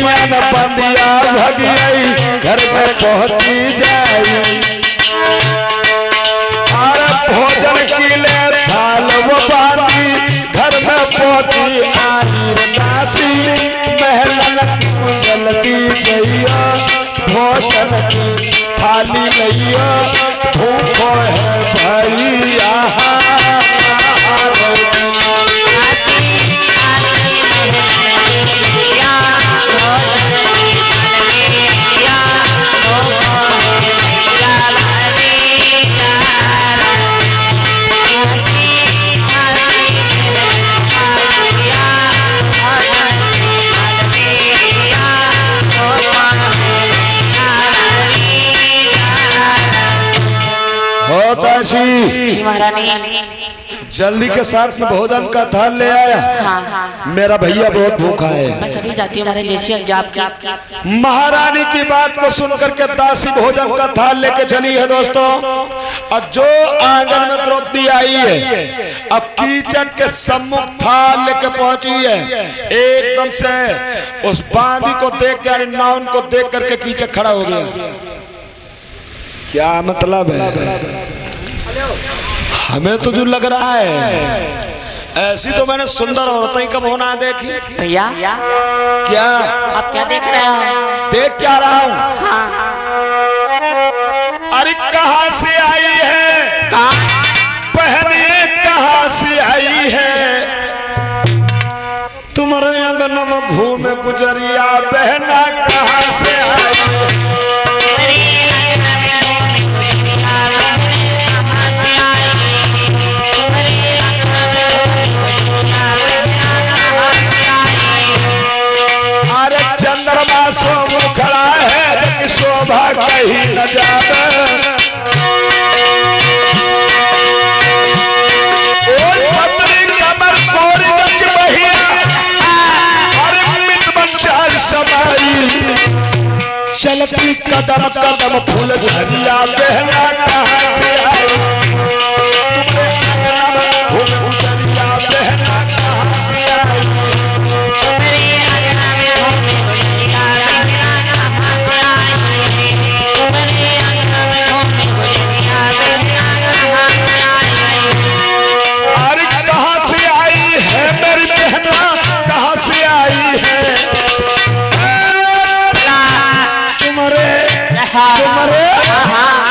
Pan बंदिया भगियाई घर में पहुंची जाई और भोजन की ले थाल वो बानी घर में पहुंची आई दासी महलन जल्दी जइया भोजन की थाली लइया भूखो है भैया जल्दी के साथ में भोजन का थाल ले आया। हाँ। मेरा भैया बहुत भूखा है। बस अभी जाती हूँ महारानी की बात को सुनकर के दासी भोजन का थाल लेके चली है दोस्तों। और जो आंगन में द्रौपदी आई है अब कीचक के सम्मुख थाल लेके पहुंची है। एकदम से उस बांदी को देख कर नाउन को देख करके कीचक खड़ा हो गया। क्या मतलब है? हमें तो जो लग रहा है ऐसी तो मैंने सुंदर औरतें ही कब होना देखी। भैया क्या आप क्या देख रहे हो? देख क्या रहा हूँ? हाँ। अरे कहाँ से आई है बहने, कहाँ से आई है? तुम्हारे आंगन में घूमे गुजरिया बहना कहाँ से आई है? चंद्रमा सोम खड़ा है शोभा कहीं न जावे। पत्नी कमर कोरी गज बहिया और मित बंचाल समाई चलती कदम कदम फूल झरिया बहना कहाँ से आई?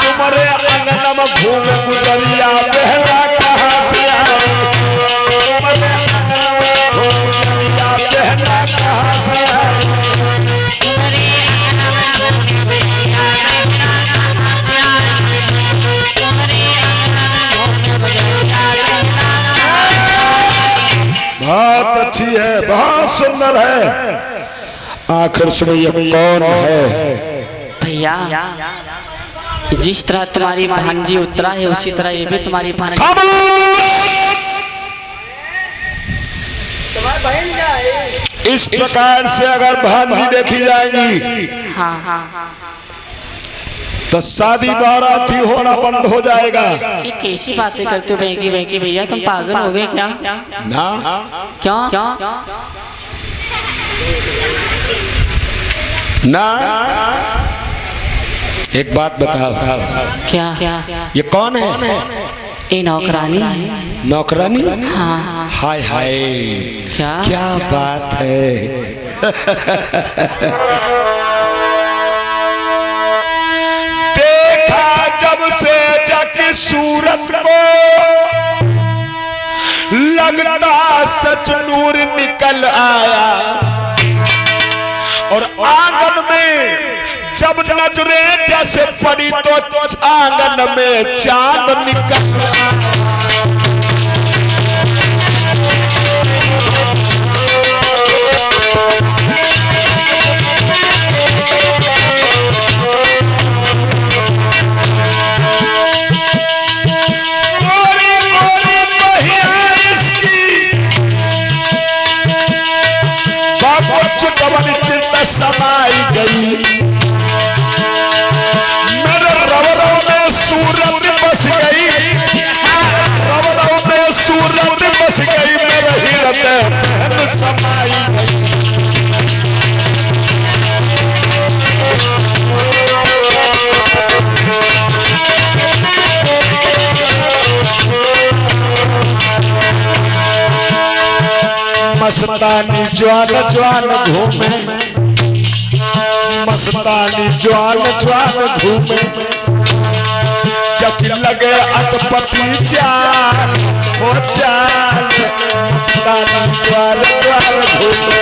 तुम्हारे आंगन में घूम गुजरिया बहना कहाँ से आई? तुम्हारे आंगन में घूम गुजरिया बहना कहाँ से आई? तुम्हारे आंगन में घूम गुजरिया बहना कहाँ से आई? बहुत अच्छी है, बहुत सुंदर है। आखिर सुनिए ये कौन है? भैया जिस तरह तुम्हारी भांजी उतरा है उसी तरह ये भी तुम्हारी भांजी। इस प्रकार से अगर भांजी देखी जाएगी हाँ तो शादी बाराती होना बंद हो जाएगा। ये कैसी बातें करते हो बहकी भैया, तुम पागल हो गए क्या? ना क्यों? ना एक बात बताओ। क्या? ये कौन है? ये नौकरानी। नौकरानी? हाँ। हाय हाय क्या बात है। देखा जब से जाके सूरत को लगता सच नूर निकल आया और आंगन में जब नजरें जैसे पड़ी तो आंगन में चांद निकल आया। भवन चित्त समाई गई, मेरे रवरों में सूरत बस गई, रवरों में सूरत बस गई, मेरे हृदय समाई गई। मस्तानी जवान जवान घूमे, मस्तानी जवान जवान घूमे, जब लगे अटपटी चाल हो चाल, मस्तानी जवान जवान घूमे।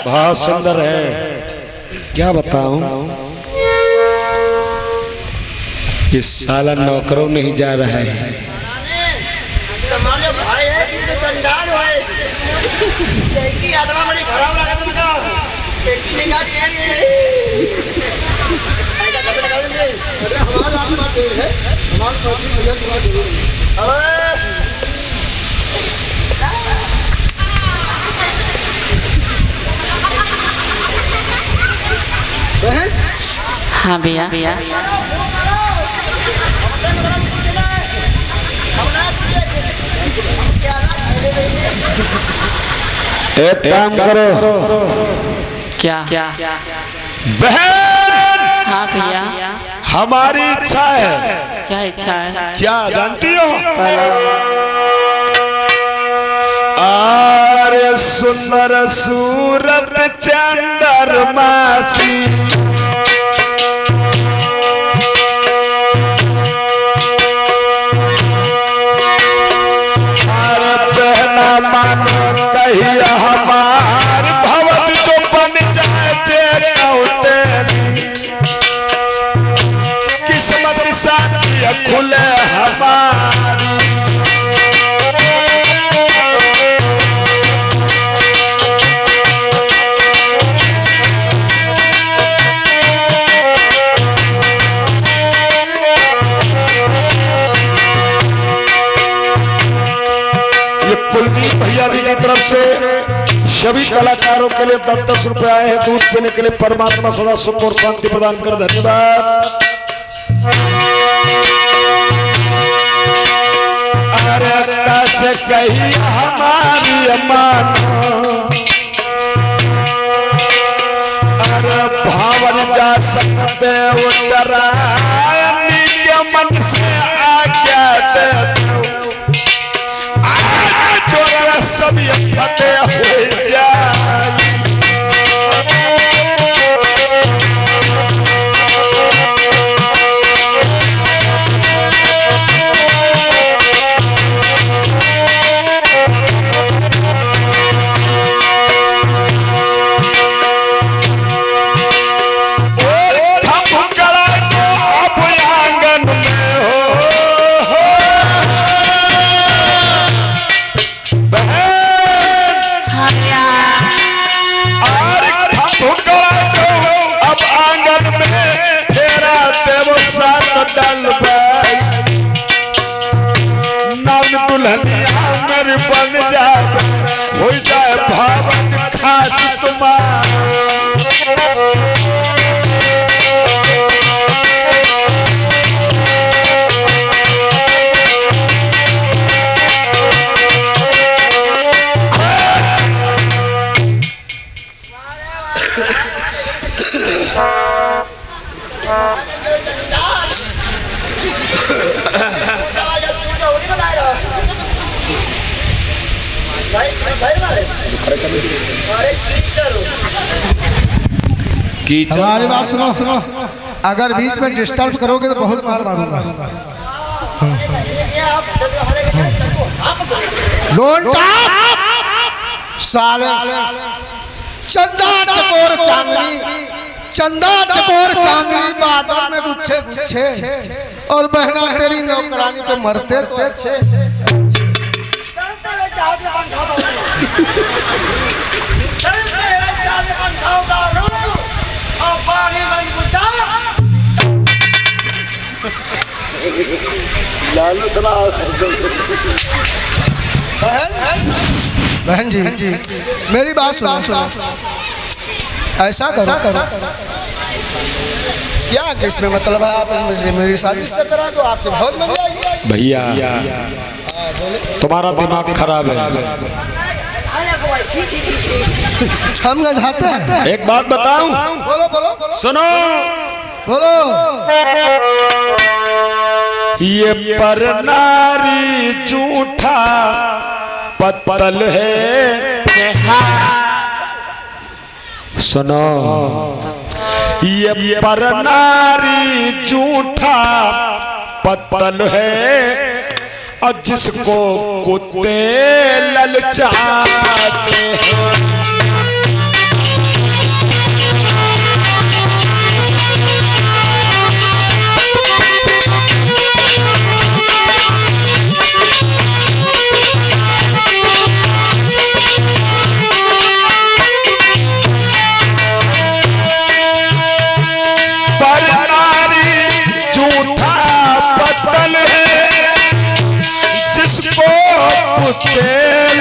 बहुत सुंदर है, क्या बताऊं, इस साला नौकरों नहीं जा रहा है। भाई है कि चंडाल है, एक ही आत्मा बड़ी खराब लगा तुमको, एक ही निगाह टेढ़ी है। ऐसा करके लगा देंगे, अरे हमारा आत्मा टेढ़ है, हमारा प्रति भैया थोड़ा जरूर है। हाँ भैया, एक काम करो, क्या बहन, हाँ भैया, हमारी इच्छा है। क्या इच्छा है? क्या जानती हो? अरे सुंदर सूरत चंद्रमासी, मानो कहिया हमार भवत जो बन जाए जे तेरी, किस्मत साथी खुले हमारी। कुलदीप भैया जी की तरफ से सभी कलाकारों के लिए 10-10 रुपए आए हैं दूध पीने के लिए। परमात्मा सदा सुख और शांति प्रदान कर, धन्यवाद। अरे कैसे कही हमारी अमान, अरे भावन जा सकते उतरायनी के मन से आज्ञा दे, सभी फतेह हो जाए। दुल्हनिया मेरी बन जाए, हो जाए भावत खास तुम्हारा। हमारी बात सुनो, अगर बीच में डिस्टर्ब करोगे तो बहुत मार मारूंगा। साले चंदा चकोर चांदनी, चंदा चकोर चांदनी बादल में गुच्छे गुच्छे, और बहना तेरी नौकरानी पे मरते तो अच्छे। बहन जी मेरी बात सुनो। ऐसा करो क्या इसमें मतलब है, आप मुझे मेरी शादी से करा दो, आपके बहुत बन जाएगी। भैया तुम्हारा दिमाग खराब है। हम गंधाते हैं। एक बात बताऊं? बोलो बोलो सुनो, बोलो। ये पर नारी झूठा पत्तल है। सुनो, ये पर नारी झूठा पत्तल है, और जिसको कुत्ते ललचाते हैं।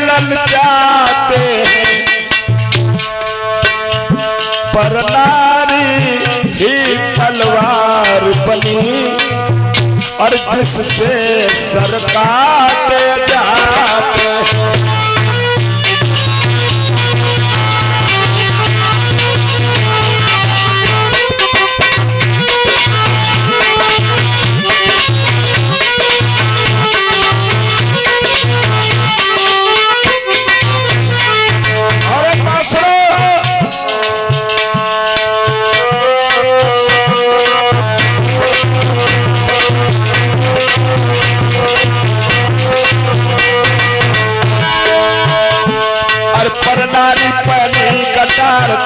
ललचाते हैं, पर नारी ही तलवार बनी, और जिससे सर काटे जाते हैं।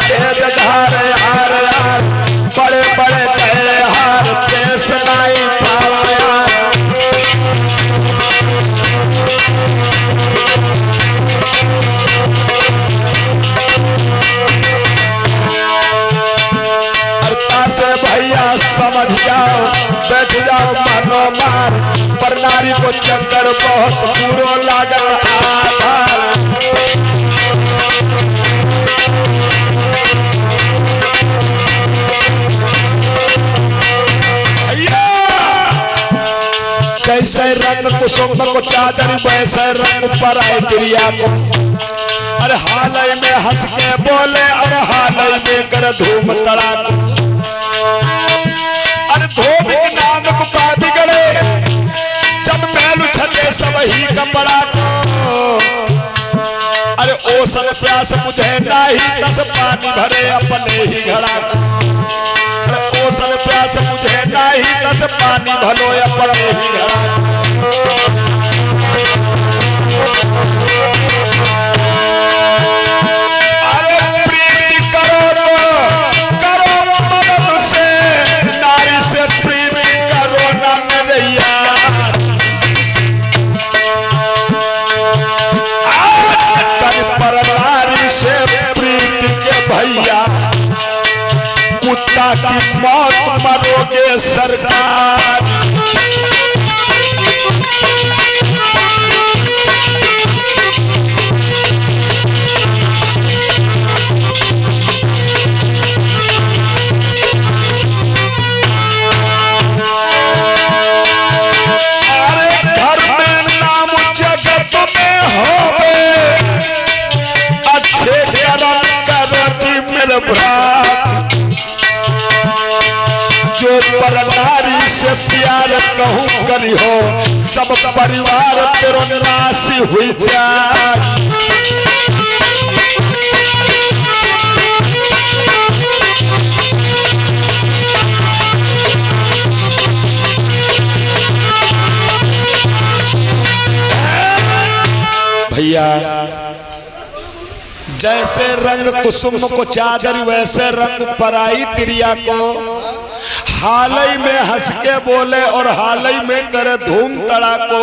तेज धार हार यार, बड़े बड़े गए हार पे सुनाई पावा यार। अरता से भैया समझ जाओ, बैठ जाओ मानो मार, पर नारी को चक्कर बहुत पूरा लगा आधार। कैसे रंग कुसुम को चादर, वैसे रंग पर आए क्रिया को। अरे हाल में हंस के बोले, अरे हाल में कर धूम तड़ाक। अरे धूम के नाम को पा बिगड़े, जब पहलू छते सब ही कपड़ा को। अरे ओ सब प्यास मुझे नहीं, तस पानी भरे अपने ही घड़ा को। ओ सब प्यास मुझे नहीं, तस पानी भलो अपने ही घड़ा। अरे प्रीति करो तो करो मदद से, नारी से प्रीति करो ना मेरे यार। आज पर नारी से प्रीति के भैया, कुत्ता की मौत मरोगे सरकार। अरे घर में नाम जगत में होवे, अच्छे कर्म करो जी मेरे भ्रात। जो पर नारी से प्यार कहूँ करी हो, सब परिवार तेरो नासी हुई जाए। भैया जैसे रंग कुसुम को चादर, वैसे रंग पराई तिरिया को। हाल ही में हंस के बोले और हाल ही में करे धूम तड़ा को।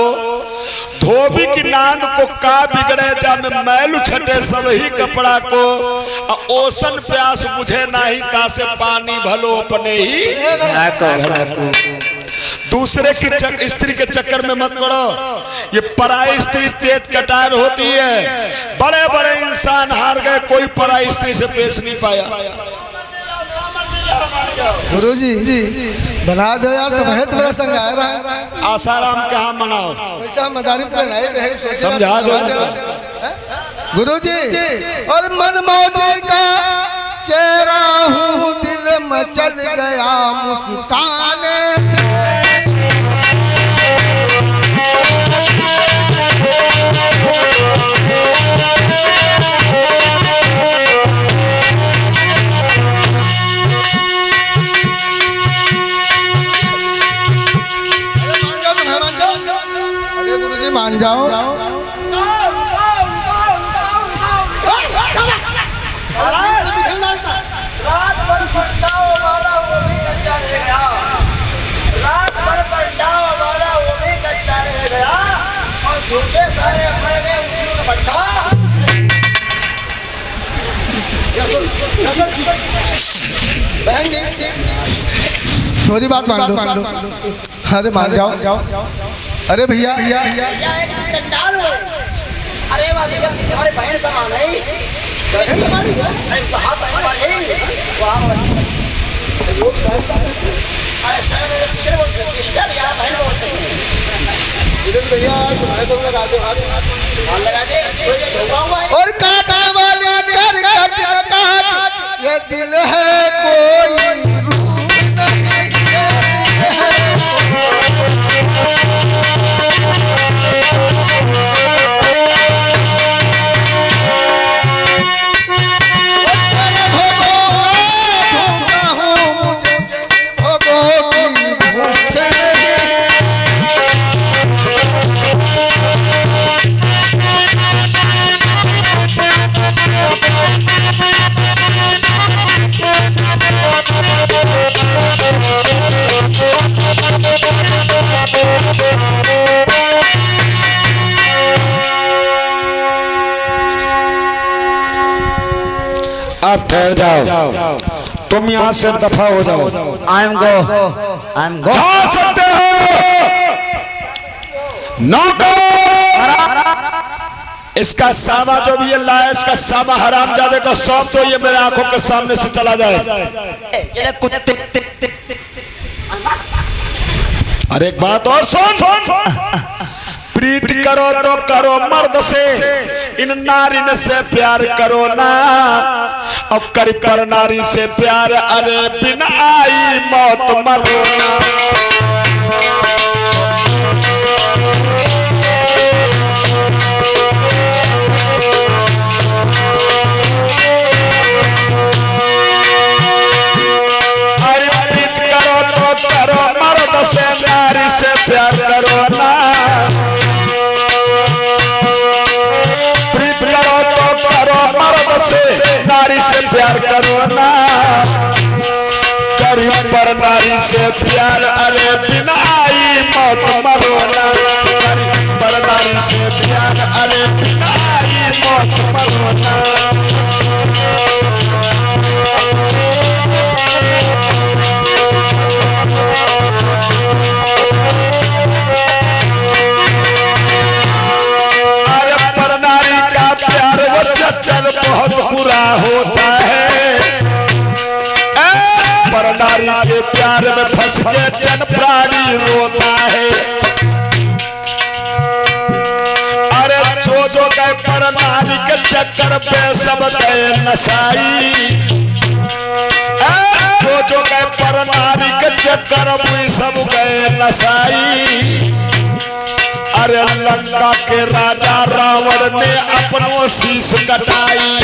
धोबी की नांद को का बिगड़े जा में मैल छटे सब ही कपड़ा को ओसन प्यास बुझे नाही का से पानी भलो अपने ही घड़ा को। दूसरे की स्त्री के चक्कर में मत पड़ो। ये पराई स्त्री तेज कटार होती है। बड़े बड़े इंसान हार गए, कोई पराई स्त्री से पेश नहीं पाया। गुरुजी बना दो यार, तो बहुत बड़ा संग आ रहा है। आसाराम कहाँ मनाओ, वैसा मदारी पर नहीं रहे, समझा दो गुरुजी। और मन मौजे का चेहरा हूँ, दिल मचल गया मुस्काने से। मान जाओ। रात भर पटाओ वाला वो भी कच्चा रह गया, रात भर पटाओ वाला वो भी कच्चा रह गया, और झूठे सारे मर गए उंगलियों का भट्ठा। बहन जी थोड़ी बात मान लो। अरे मान जाओ। अरे भैया एक चंडाल हुए। अरे वादी का तुम्हारे बहन समान है, बहन हमारी है, वहाँ बहन वाले वहाँ बच्ची। अरे सर मेरे सिस्टर बोल, सिस्टर या बहन बोलते हैं भैया, तुम्हारे तो लगा दो हाथ लगा दे, और काटने वाली कर कट न काट, ये दिल है कोई रूप नहीं, ये दिल है आप ठहर जाओ, तुम यहाँ से दफा हो जाओ। आई एम गो जा सकते हो नौकर। इसका सामा जो भी ये लाया, इसका सामा हरामजादे का सब तो ये मेरे आंखों के सामने से चला जाए। अरे एक बात और सुन, प्रीत करो तो करो मर्द से, इन नारिन से प्यार करो ना, और कर पर नारी से प्यार, अरे बिना आई मौत मरो ना। अरे प्रीत करो तो करो मर्द से, नारी से प्यार करो ना, से नारी से प्यार करो ना, गरीब पर नारी से प्यार, अरे बिना आई मौत मरो ना, गरीब पर नारी से प्यार, अरे बिना आई मौत मरो ना। अरे पर नारी का प्यार वो चक्कर बहुत बुरा होता है, पर नारी के प्यार में फंस के जन प्राणी रोता है। अरे जो गए पर नारी के चक्कर पे सब गए नसाई, जो गए पर नारी के चक्कर में सब गए नसाई। अरे लंका के राजा रावण ने अपनों शीश कटाई,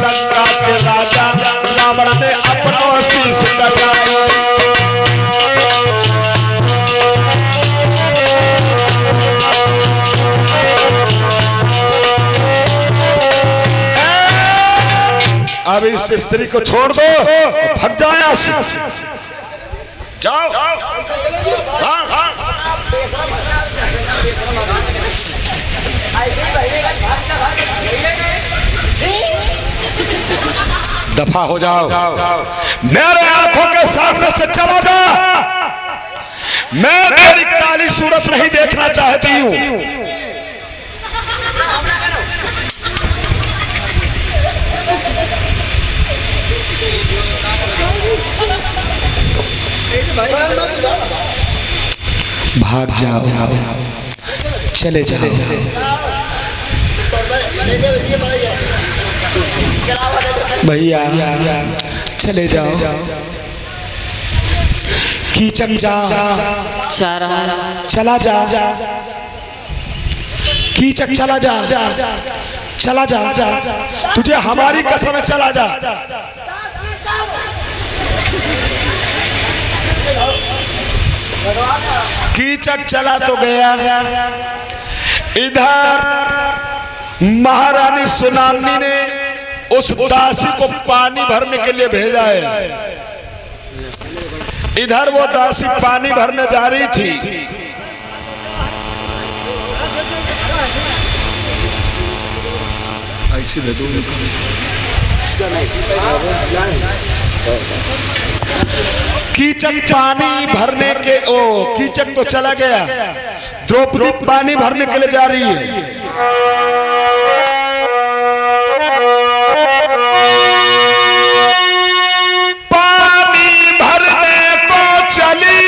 लंका के राजा रावण ने अपनों शीश कटाई। अब इस स्त्री को छोड़ दो, भाग जाओ यहाँ से, जाओ। हाँ। ऐसे बहने का भाग का दफा हो जाओ, मेरे आंखों के सामने से चला जा। मैं तेरी काली सूरत नहीं देखना चाहती हूं। भाग जाओ, चले जाओ। भैया चले जाओ। कीचक जा, चला जा। कीचक चला जा, चला जा। तुझे हमारी कसम है, चला जा। कीचक चला तो गया। इधर महारानी सुनामनी ने उस दासी को पानी भरने के लिए भेजा है। इधर वो दासी पानी भरने जा रही थी। कीचक पानी भरने के कीचक तो चला गया। द्रौपदी पानी भरने के लिए जा रही है। पानी भरने को चली,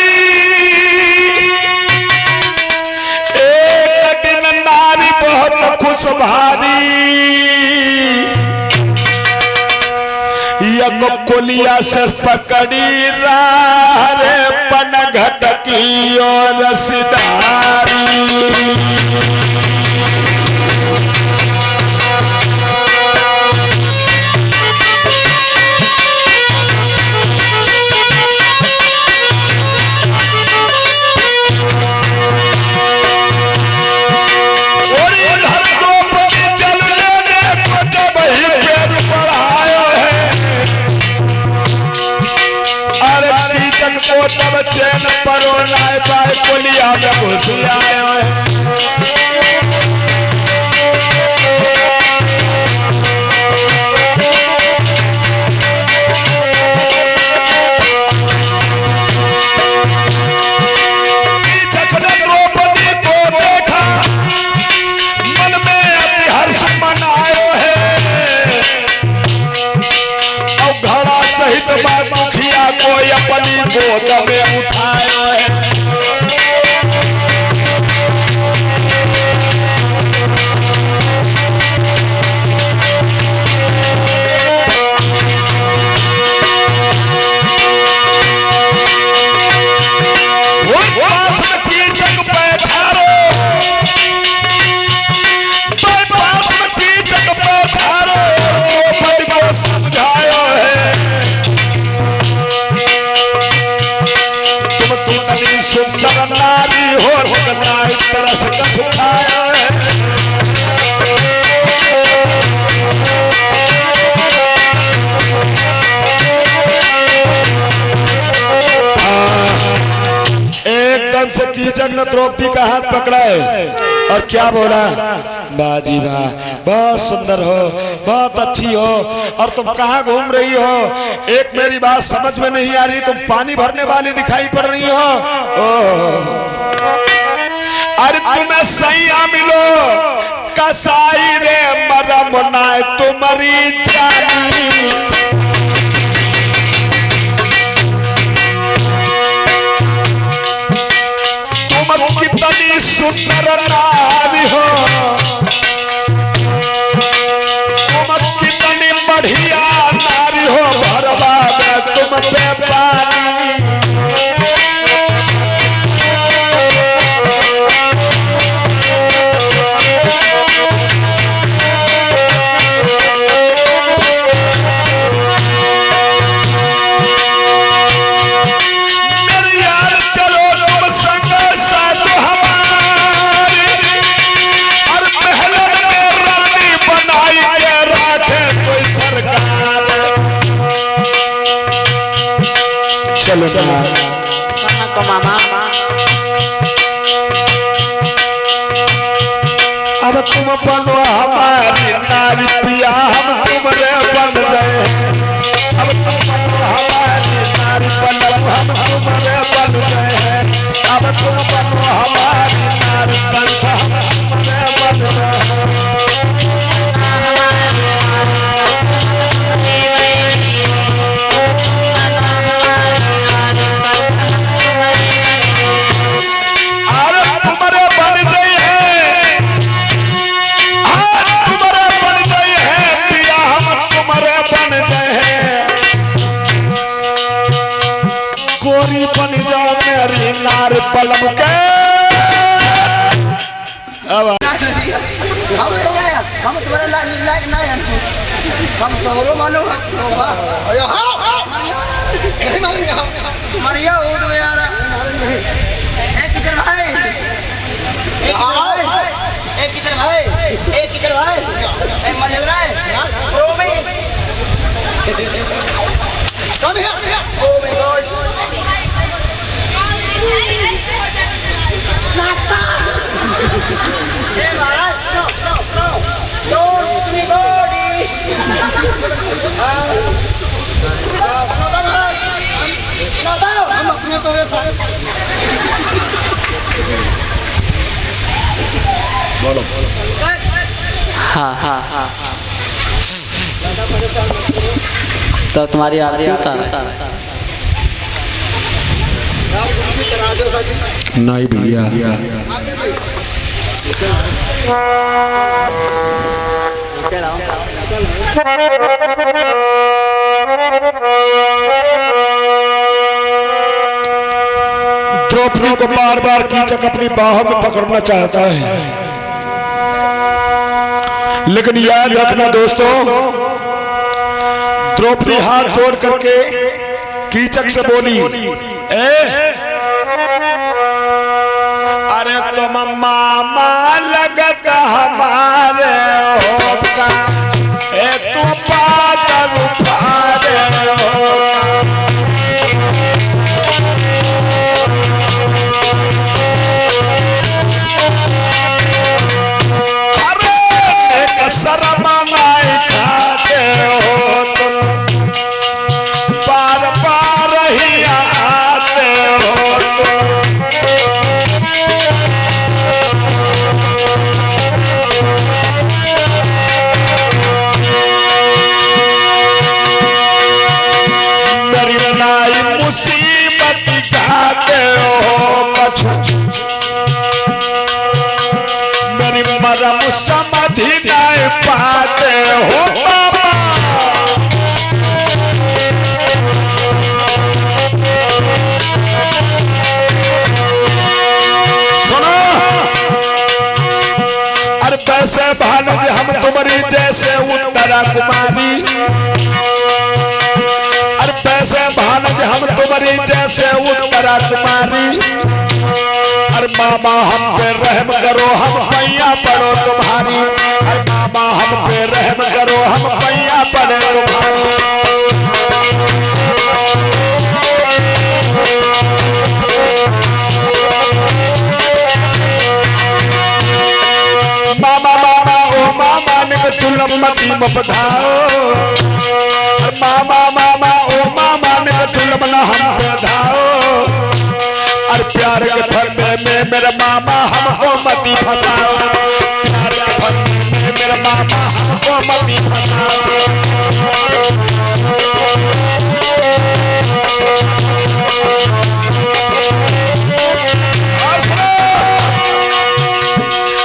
एक दिन नारी बहुत खुश भारी, कोलिया से पकड़ी रे पनघट की और रसदारी। तब चैन परो लाए पाए कोलिया में घुस आए द्रौपदी को देखा, मन में अति हर्ष मनायो है। और घड़ा सहित बात मुखिया कोई अपनी गोद में उठाया है। सुंदर नारी हो एक तरह से कछ उठाया है। एकदम से कीचक ने द्रौपदी का हाथ पकड़ा है और क्या बोला, बाजी वाह, बहुत सुंदर हो, बहुत अच्छी हो, और तुम कहाँ घूम रही हो? एक मेरी बात समझ में नहीं आ रही, तुम पानी भरने वाली दिखाई पड़ रही हो। अरे तुम्हें सैया मिलो कसाई रे मरम नाय तुम्हारी जानी। तुम कितनी सुंदर नारी हो, तुम कितनी बढ़िया नारी हो, भरवा में तुम पे पानी। चलो मामा अब तुम बनो हमारी नारी पिया हम तुम्हारे बन गए अब तुम बनो हमारी नारी पलम हम तुम्हारे बन गए हैं अब तुम बनो हमारी नारी पंथ हम तुम्हारे बन गए बन जाओ मेरी नार पलम के हम तुम्हारे लायक ना है हम सौरो मानो सोफा मरिया हो तो यार एक किचन भाई एक किचन भाई मर लग रहा है promise come here oh my god नाश्ता ये महाराज slow don't be body slow down हम अपने को बोलो हाँ तो तुम्हारी आरती उतार नहीं भैया द्रौपदी को बार बार कीचक अपनी बाहों में पकड़ना चाहता है लेकिन याद रखना दोस्तों द्रौपदी हाथ जोड़ करके कीचक से बोली अरे तुम मामा लगत हमारे होगा तू बादल उठारे अरे शर्म नहीं खाते हो तुम बार बार ही आते हो मुसीबत खाते हो मेरी मरम समझ नहीं पाते हो बाबा सुनो अरे पैसे भानज हम तुम्हारी जैसे उत्तरा कुमारी पैसे भानज हम तुम्हारी जैसे उत्तरा कुमारी अरे मामा हम पे रहम करो हम पैया पड़ो तुम्हारी अरे मामा हम पे रहम करो हम पैया पड़े तुम्हारी मामा मामा ओ मामा निक चुलम मती बधाओ मामा मामा ओ मामा ने तुलमना हम पे धाओ और प्यार के फंदे में मेरे मामा हमको मती फंसाओ प्यार के फंदे में मेरे मामा हमको मती फंसाओ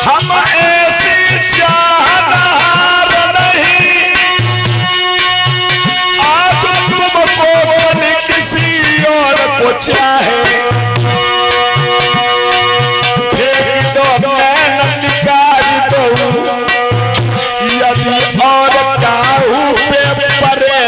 हम ऐसी चाहनार नहीं किसी और को चाहे फेंक दो मैं निकाल दो यदि और काहू पे परे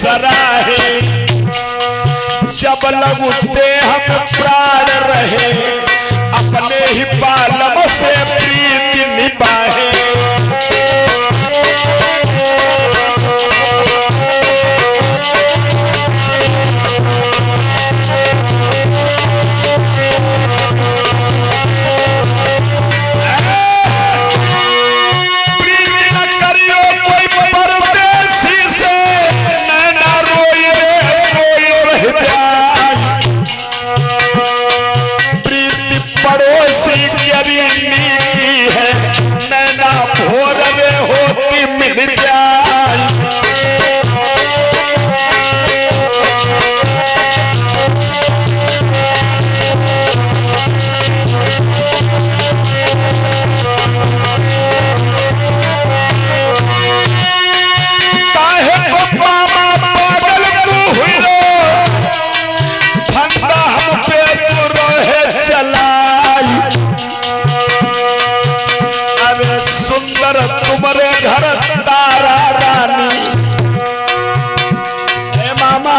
सराहे, जब लगुते हम प्राण रहे, अपने ही बालम से प्रीति निभाए। तुम्हारे घर तारा रानी, हे मामा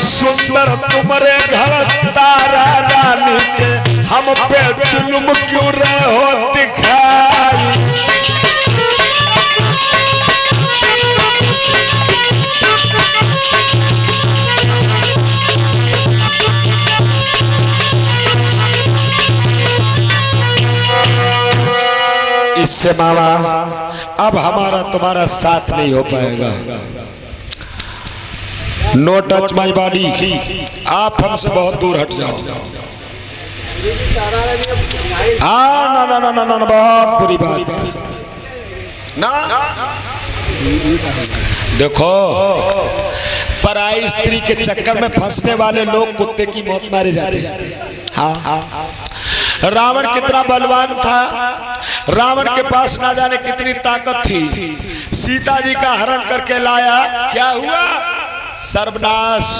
सुंदर तुम्हारे घर तारा रानी के हम पे जुल्म क्यों रहो दिखाई। इससे मामा अब हमारा तुम्हारा साथ नहीं हो पाएगा। नो टच माई बॉडी, आप हमसे बहुत दूर हट जाओ। हाँ ना ना ना ना ना, बहुत बुरी बात ना। देखो पराई स्त्री के चक्कर में फंसने वाले लोग कुत्ते की मौत मारे जाते हैं। हाँ रावण कितना बलवान था, रावण के पास ना जाने कितनी ताकत थी, सीता जी का हरण करके लाया, क्या हुआ? सर्वनाश।